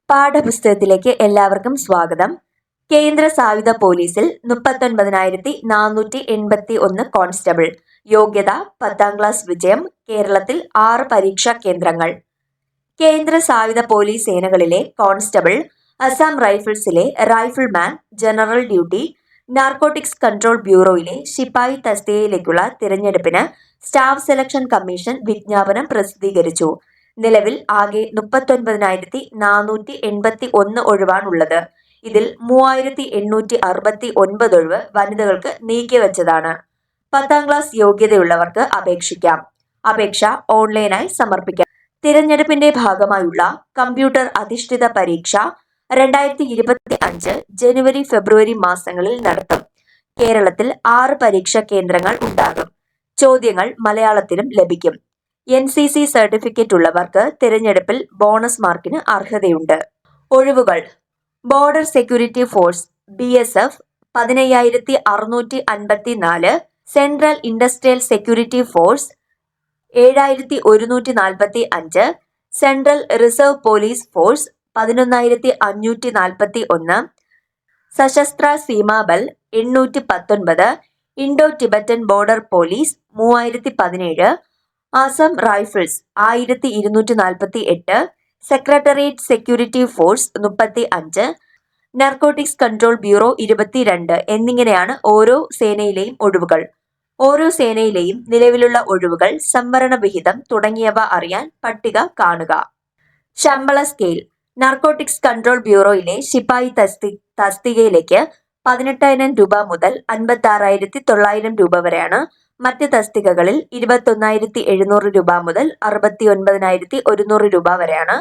പാഠപുസ്തകത്തിലേക്ക് എല്ലാവർക്കും സ്വാഗതം. കേന്ദ്ര സായുധ പോലീസിൽ 39,481 കോൺസ്റ്റബിൾ. യോഗ്യത 10ാം ക്ലാസ് വിജയം. കേരളത്തിൽ 6 പരീക്ഷാ കേന്ദ്രങ്ങൾ. കേന്ദ്ര സായുധ പോലീസ് സേനകളിലെ കോൺസ്റ്റബിൾ, അസം റൈഫിൾസിലെ rifleman, general duty, narcotics control ബ്യൂറോയിലെ ശിപ്പായി തസ്തികയിലേക്കുള്ള തിരഞ്ഞെടുപ്പിന് സ്റ്റാഫ് സെലക്ഷൻ കമ്മീഷൻ വിജ്ഞാപനം പ്രസിദ്ധീകരിച്ചു. നിലവിൽ ആകെ 39,481 ഒഴിവാണുള്ളത്. ഇതിൽ 3,869 ഒഴിവ് വനിതകൾക്ക് നീക്കിവച്ചതാണ്. 10ാം ക്ലാസ് യോഗ്യതയുള്ളവർക്ക് അപേക്ഷിക്കാം. അപേക്ഷ ഓൺലൈനായി സമർപ്പിക്കാം. തിരഞ്ഞെടുപ്പിന്റെ ഭാഗമായുള്ള കമ്പ്യൂട്ടർ അധിഷ്ഠിത പരീക്ഷ 2025 ജനുവരി ഫെബ്രുവരി മാസങ്ങളിൽ നടത്തും. കേരളത്തിൽ 6 പരീക്ഷാ കേന്ദ്രങ്ങൾ ഉണ്ടാകും. ചോദ്യങ്ങൾ മലയാളത്തിലും ലഭിക്കും. NCC സർട്ടിഫിക്കറ്റ് ഉള്ളവർക്ക് തിരഞ്ഞെടുപ്പിൽ ബോണസ് മാർക്കിന് അർഹതയുണ്ട്. ഒഴിവുകൾ: border security force BSF 15,654, central industrial security force 7,145, central reserve police force 11,541, Sashastra Seema Bal 819, Indo Tibetan border police 3,017, Assam rifles 1,248, secretariat security force 35, narcotics control bureau 22 എന്നിങ്ങനെയാണ് ഓരോ സേനയിലെയും ഒഴിവുകൾ. ഓരോ സേനയിലെയും നിലവിലുള്ള ഒഴിവുകൾ, സംവരണ വിഹിതം തുടങ്ങിയവ അറിയാൻ പട്ടിക കാണുക. ശമ്പള സ്കെയിൽ: നാർക്കോട്ടിക്സ് കൺട്രോൾ ബ്യൂറോയിലെ ശിപ്പായി തസ്തികയിലേക്ക് 18,000 രൂപ മുതൽ 56,900 രൂപ വരെയാണ്. മറ്റ് തസ്തികകളിൽ 21,700 രൂപ മുതൽ 69,100 രൂപ വരെയാണ്.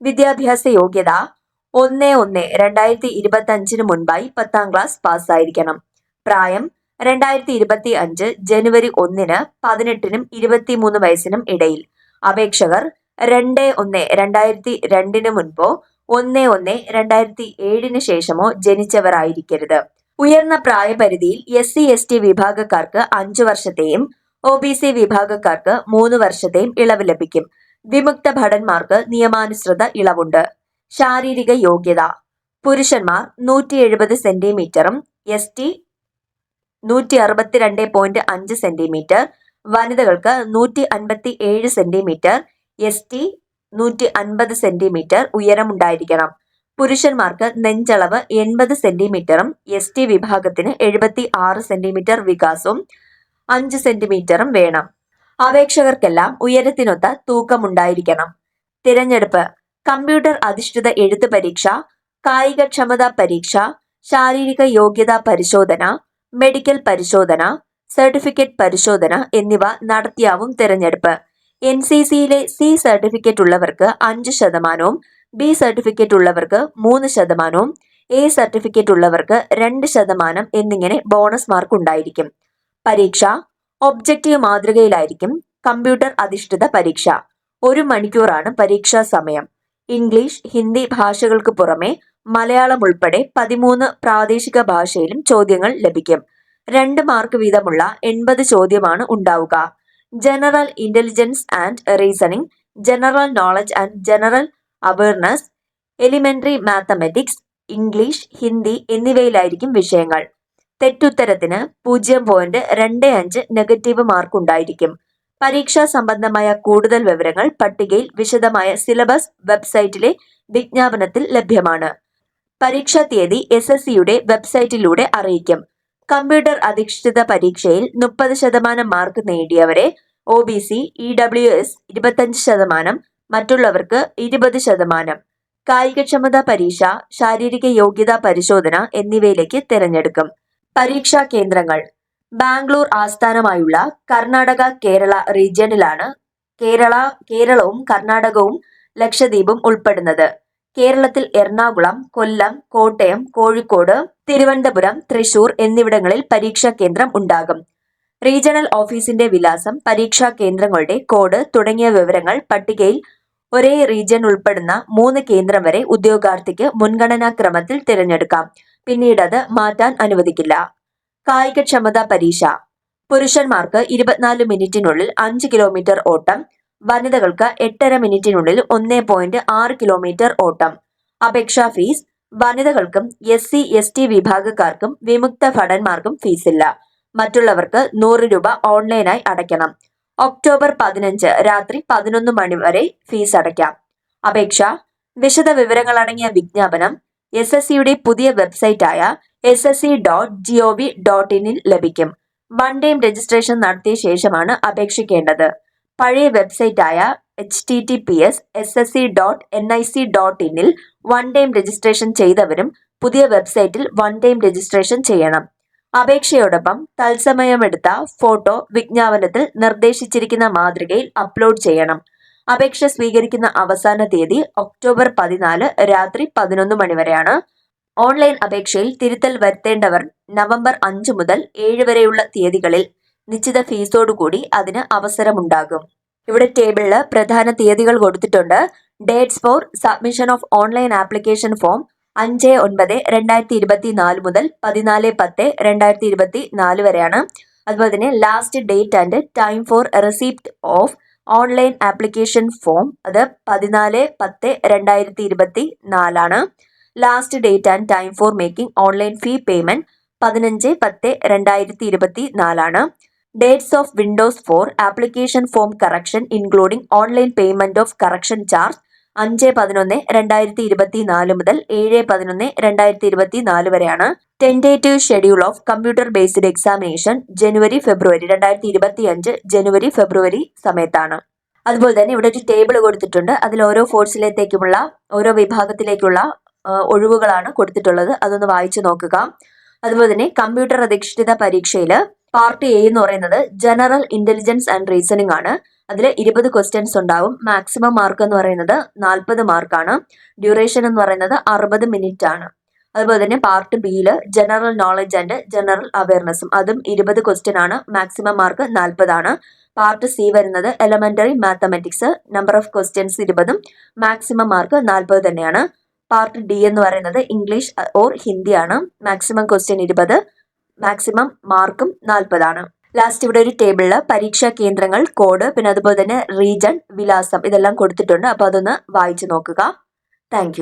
വിദ്യാഭ്യാസ യോഗ്യത: 1/1/2025 മുൻപായി 10ാം ക്ലാസ് പാസ്സായിരിക്കണം. പ്രായം: 2025 ജനുവരി 1-ന് 18-നും 23 വയസ്സിനും ഇടയിൽ. അപേക്ഷകർ 2/1/2002 മുൻപോ 1/1/2007 ശേഷമോ ജനിച്ചവർ ആയിരിക്കരുത്. ഉയർന്ന പ്രായപരിധിയിൽ SC/ST വിഭാഗക്കാർക്ക് 5 വർഷത്തെയും OBC വിഭാഗക്കാർക്ക് 3 വർഷത്തെയും ഇളവ് ലഭിക്കും. വിമുക്ത ഭടന്മാർക്ക് നിയമാനുസൃത ഇളവുണ്ട്. ശാരീരിക യോഗ്യത: പുരുഷന്മാർ 170 സെന്റിമീറ്ററും ST 162.5 സെന്റിമീറ്റർ, വനിതകൾക്ക് 157 സെന്റിമീറ്റർ, ST 150 സെന്റിമീറ്റർ ഉയരമുണ്ടായിരിക്കണം. പുരുഷന്മാർക്ക് നെഞ്ചളവ് 80 സെന്റിമീറ്ററും ST വിഭാഗത്തിന് 76 സെന്റിമീറ്റർ വികാസവും 5 സെന്റിമീറ്ററും വേണം. അപേക്ഷകർക്കെല്ലാം ഉയരത്തിനൊത്ത തൂക്കമുണ്ടായിരിക്കണം. തിരഞ്ഞെടുപ്പ്: കമ്പ്യൂട്ടർ അധിഷ്ഠിത എഴുത്ത് പരീക്ഷ, കായികക്ഷമതാ പരീക്ഷ, ശാരീരിക യോഗ്യതാ പരിശോധന, മെഡിക്കൽ പരിശോധന, സർട്ടിഫിക്കറ്റ് പരിശോധന എന്നിവ നടത്തിയാവും തിരഞ്ഞെടുപ്പ്. NCCയിലെ C സർട്ടിഫിക്കറ്റ് ഉള്ളവർക്ക് 5%, B സർട്ടിഫിക്കറ്റ് ഉള്ളവർക്ക് 3%, A സർട്ടിഫിക്കറ്റ് ഉള്ളവർക്ക് 2% എന്നിങ്ങനെ ബോണസ് മാർക്ക് ഉണ്ടായിരിക്കും. പരീക്ഷ ഒബ്ജക്റ്റീവ് മാതൃകയിലായിരിക്കും. കമ്പ്യൂട്ടർ അധിഷ്ഠിത പരീക്ഷ. 1 മണിക്കൂറാണ് പരീക്ഷാ സമയം. ഇംഗ്ലീഷ്, ഹിന്ദി ഭാഷകൾക്ക് പുറമെ മലയാളം ഉൾപ്പെടെ 13 പ്രാദേശിക ഭാഷയിലും ചോദ്യങ്ങൾ ലഭിക്കും. 2 മാർക്ക് വീതമുള്ള 80 ചോദ്യമാണ് ഉണ്ടാവുക. General intelligence and reasoning, general knowledge and general awareness, elementary mathematics, English, Hindi എന്നിവയിലായിരിക്കും വിഷയങ്ങൾ. തെറ്റുത്തരത്തിന് 0.25 നെഗറ്റീവ് മാർക്ക് ഉണ്ടായിരിക്കും. പരീക്ഷാ സംബന്ധമായ കൂടുതൽ വിവരങ്ങൾ പട്ടികയിൽ വിശദമായ സിലബസ് വെബ്സൈറ്റിലെ വിജ്ഞാപനത്തിൽ ലഭ്യമാണ്. പരീക്ഷാ തീയതി SSCയുടെ വെബ്സൈറ്റിലൂടെ അറിയിക്കും. കമ്പ്യൂട്ടർ അധിഷ്ഠിത പരീക്ഷയിൽ 30% മാർക്ക് നേടിയവരെ OBC, EWS 25%, മറ്റുള്ളവർക്ക് 20%. കായികക്ഷമതാ പരീക്ഷ, ശാരീരിക യോഗ്യതാ പരിശോധന എന്നിവയിലേക്ക് തിരഞ്ഞെടുക്കും. പരീക്ഷാ കേന്ദ്രങ്ങൾ: ബാംഗ്ലൂർ ആസ്ഥാനമായുള്ള കർണാടക കേരള റീജിയനിലാണ് കേരളവും കർണാടകവും ലക്ഷദ്വീപും ഉൾപ്പെടുന്നത്. കേരളത്തിൽ എറണാകുളം, കൊല്ലം, കോട്ടയം, കോഴിക്കോട്, തിരുവനന്തപുരം, തൃശൂർ എന്നിവിടങ്ങളിൽ പരീക്ഷാ കേന്ദ്രം ഉണ്ടാകും. റീജിയണൽ ഓഫീസിന്റെ വിലാസം, പരീക്ഷാ കേന്ദ്രങ്ങളുടെ കോഡ് തുടങ്ങിയ വിവരങ്ങൾ പട്ടികയിൽ ഒരേ റീജിയൻ ഉൾപ്പെടുന്ന 3 കേന്ദ്രം വരെ ഉദ്യോഗാർത്ഥിക്ക് മുൻഗണനാ ക്രമത്തിൽ തിരഞ്ഞെടുക്കാം. പിന്നീട് അത് മാറ്റാൻ അനുവദിക്കില്ല. കായികക്ഷമതാ പരീക്ഷ: പുരുഷന്മാർക്ക് 24 മിനിറ്റിനുള്ളിൽ 5 കിലോമീറ്റർ ഓട്ടം, വനിതകൾക്ക് 8.5 മിനിറ്റിനുള്ളിൽ 1.6 കിലോമീറ്റർ ഓട്ടം. അപേക്ഷാ ഫീസ് വനിതകൾക്കും SC/ST വിഭാഗക്കാർക്കും വിമുക്ത ഭടന്മാർക്കും ഫീസില്ല. മറ്റുള്ളവർക്ക് 100 രൂപ ഓൺലൈനായി അടയ്ക്കണം. ഒക്ടോബർ 15 രാത്രി 11 മണി വരെ ഫീസ് അടയ്ക്കാം. അപേക്ഷ വിശദ വിവരങ്ങളടങ്ങിയ വിജ്ഞാപനം SSCയുടെ പുതിയ വെബ്സൈറ്റായ ssc.gov.in ലഭിക്കും. വൺ ടൈം രജിസ്ട്രേഷൻ നടത്തിയ ശേഷമാണ് അപേക്ഷിക്കേണ്ടത്. പഴയ വെബ്സൈറ്റായ https://ssc.nic.in വൺ ടൈം രജിസ്ട്രേഷൻ ചെയ്തവരും പുതിയ വെബ്സൈറ്റിൽ വൺ ടൈം രജിസ്ട്രേഷൻ ചെയ്യണം. അപേക്ഷയോടൊപ്പം തത്സമയമെടുത്ത ഫോട്ടോ വിജ്ഞാപനത്തിൽ നിർദ്ദേശിച്ചിരിക്കുന്ന മാതൃകയിൽ അപ്ലോഡ് ചെയ്യണം. അപേക്ഷ സ്വീകരിക്കുന്ന അവസാന തീയതി ഒക്ടോബർ 14 രാത്രി 11 മണി വരെയാണ്. ഓൺലൈൻ അപേക്ഷയിൽ തിരുത്തൽ വരുത്തേണ്ടവർ നവംബർ 5 മുതൽ 7 വരെയുള്ള തീയതികളിൽ നിശ്ചിത ഫീസോടുകൂടി അതിന് അവസരമുണ്ടാകും. ഇവിടെ ടേബിളില് പ്രധാന തീയതികൾ കൊടുത്തിട്ടുണ്ട്. Dates for submission of online application form 5/9/2024 മുതൽ 14/10/2024 വരെയാണ്. അതുപോലെ തന്നെ last date and time for receipt of online application form അത് 14/10/2024 ആണ്. Last date and time for making online fee payment 15/10/2024 ആണ്. Dates of windows for application form correction including online payment of correction charge 5/11/2024 മുതൽ 7/11/2024 വരെയാണ്. Tentative schedule of computer based examination January February 2025 ജനുവരി-ഫെബ്രുവരി സമയത്താണ്. അതുപോലെ തന്നെ ഇവിടെ ഒരു ടേബിൾ കൊടുത്തിട്ടുണ്ട്. അതിൽ ഓരോ കോഴ്സിലേക്കുമുള്ള ഓരോ വിഭാഗത്തിലേക്കുള്ള ഒഴിവുകളാണ് കൊടുത്തിട്ടുള്ളത്. അതൊന്ന് വായിച്ചു നോക്കുക. അതുപോലെ തന്നെ കമ്പ്യൂട്ടർ അധിഷ്ഠിത പരീക്ഷയിൽ പാർട്ട് A എന്ന് പറയുന്നത് ജനറൽ ഇന്റലിജൻസ് ആൻഡ് റീസണിംഗ് ആണ്. അതിൽ 20 ക്വസ്റ്റ്യൻസ് ഉണ്ടാവും. മാക്സിമം മാർക്ക് എന്ന് പറയുന്നത് 40 മാർക്കാണ്. ഡ്യൂറേഷൻ എന്ന് പറയുന്നത് 60 മിനിറ്റ് ആണ്. അതുപോലെ തന്നെ പാർട്ട് Bയിൽ ജനറൽ നോളജ് ആൻഡ് ജനറൽ അവയർനെസ്സും അതും 20 ക്വസ്റ്റ്യൻ ആണ്. മാക്സിമം മാർക്ക് 40 ആണ്. പാർട്ട് C വരുന്നത് elementary mathematics, number of questions 20ഉം മാക്സിമം മാർക്ക് 40 തന്നെയാണ്. പാർട്ട് D എന്ന് പറയുന്നത് ഇംഗ്ലീഷ് ഓർ ഹിന്ദി ആണ്. മാക്സിമം ക്വസ്റ്റ്യൻ 20, മാക്സിമം മാർക്കും 40 ആണ്. ലാസ്റ്റ് ഇവിടെ ഒരു ടേബിളില് പരീക്ഷാ കേന്ദ്രങ്ങൾ, കോഡ്, പിന്നെ അതുപോലെ തന്നെ റീജൺ, വിലാസം ഇതെല്ലാം കൊടുത്തിട്ടുണ്ട്. അപ്പോൾ അതൊന്ന് വായിച്ചു നോക്കുക. താങ്ക്